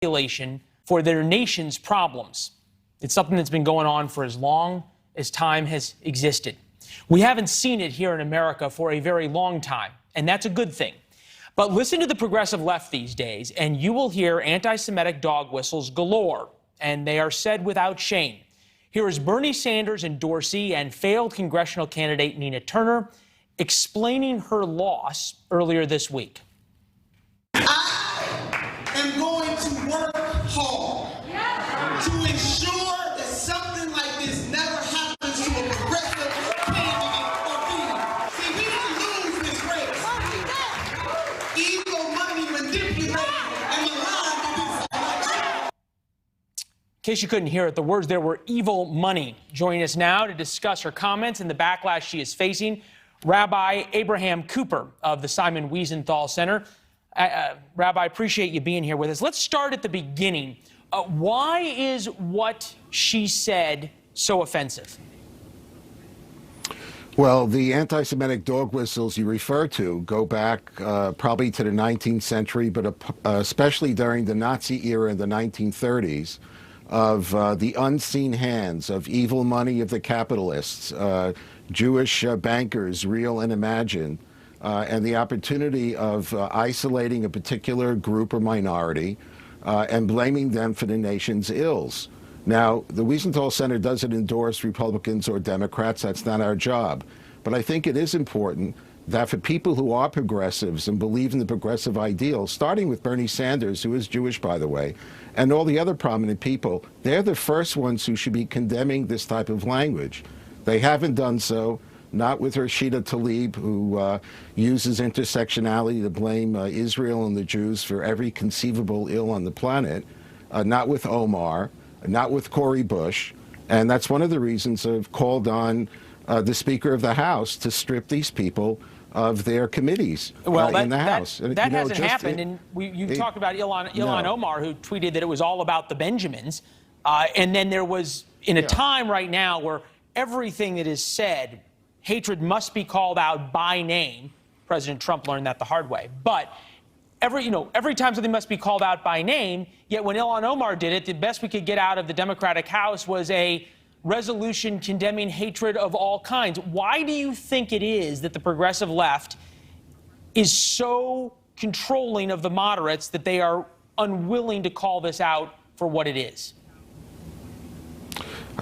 for their nation's problems. It's something that's been going on for as long as time has existed. We haven't seen it here in America for a very long time, and that's a good thing. But listen to the progressive left these days, and you will hear anti-Semitic dog whistles galore, and they are said without shame. Here is Bernie Sanders endorsee and failed congressional candidate Nina Turner explaining her loss earlier this week. I am going to work hard to ensure that something like this never happens to a progressive candidate or leader. See, we didn't lose this race. Evil money manipulated and aligned with this election. In case you couldn't hear it, the words there were evil money. Joining us now to discuss her comments and the backlash she is facing, Rabbi Abraham Cooper of the Simon Wiesenthal Center. Rabbi, appreciate you being here with us. Let's start at the beginning. Why is what she said so offensive? Well, the anti-Semitic dog whistles you refer to go back probably to the 19th century, but especially during the Nazi era in the 1930s, of the unseen hands of evil money of the capitalists, Jewish bankers, real and imagined, and the opportunity of isolating a particular group or minority and blaming them for the nation's ills. Now, the Wiesenthal Center doesn't endorse Republicans or Democrats. That's not our job. But I think it is important that for people who are progressives and believe in the progressive ideal, starting with Bernie Sanders, who is Jewish, by the way, and all the other prominent people, they're the first ones who should be condemning this type of language. They haven't done so, not with Rashida Tlaib, who uses intersectionality to blame Israel and the Jews for every conceivable ill on the planet, not with Omar, not with Cori Bush, and that's one of the reasons I've called on the Speaker of the House to strip these people of their committees in the House. That hasn't happened, and you talked about Ilhan Omar, who tweeted that it was all about the Benjamins, and then there was, in a time right now where everything that is said, hatred must be called out by name. President Trump learned that the hard way. But every time something must be called out by name, yet when Ilhan Omar did it, the best we could get out of the Democratic House was a resolution condemning hatred of all kinds. Why do you think it is that the progressive left is so controlling of the moderates that they are unwilling to call this out for what it is?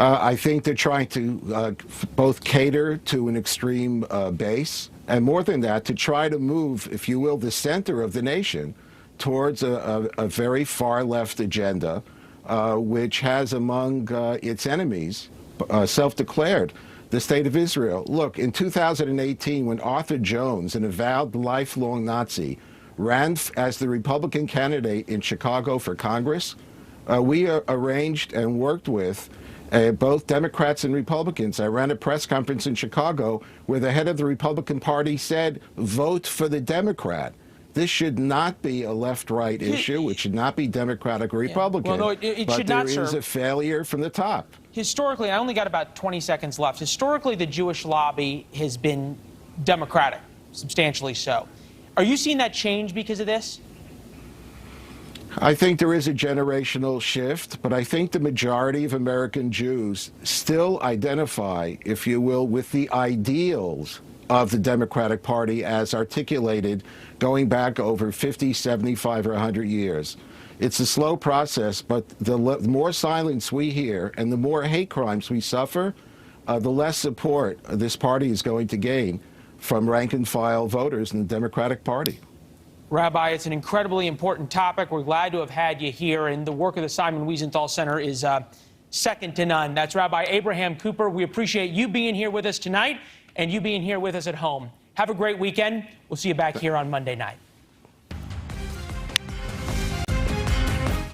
I think they're trying to both cater to an extreme base, and more than that, to try to move, if you will, the center of the nation towards a very far-left agenda, which has among its enemies, self-declared, the State of Israel. Look, in 2018, when Arthur Jones, an avowed lifelong Nazi, ran as the Republican candidate in Chicago for Congress, we arranged and worked with both Democrats and Republicans. I ran a press conference in Chicago where the head of the Republican Party said, vote for the Democrat. This should not be a left-right issue. It should not be Democratic or Republican. Well, no, it should not, sir. But there is a failure from the top. Historically, I only got about 20 seconds left. Historically, the Jewish lobby has been Democratic, substantially so. Are you seeing that change because of this? I think there is a generational shift, but I think the majority of American Jews still identify, if you will, with the ideals of the Democratic Party as articulated going back over 50, 75, or 100 years. It's a slow process, but the more silence we hear and the more hate crimes we suffer, the less support this party is going to gain from rank-and-file voters in the Democratic Party. Rabbi, it's an incredibly important topic. We're glad to have had you here, and the work of the Simon Wiesenthal Center is second to none. That's Rabbi Abraham Cooper. We appreciate you being here with us tonight and you being here with us at home. Have a great weekend. We'll see you back here on Monday night.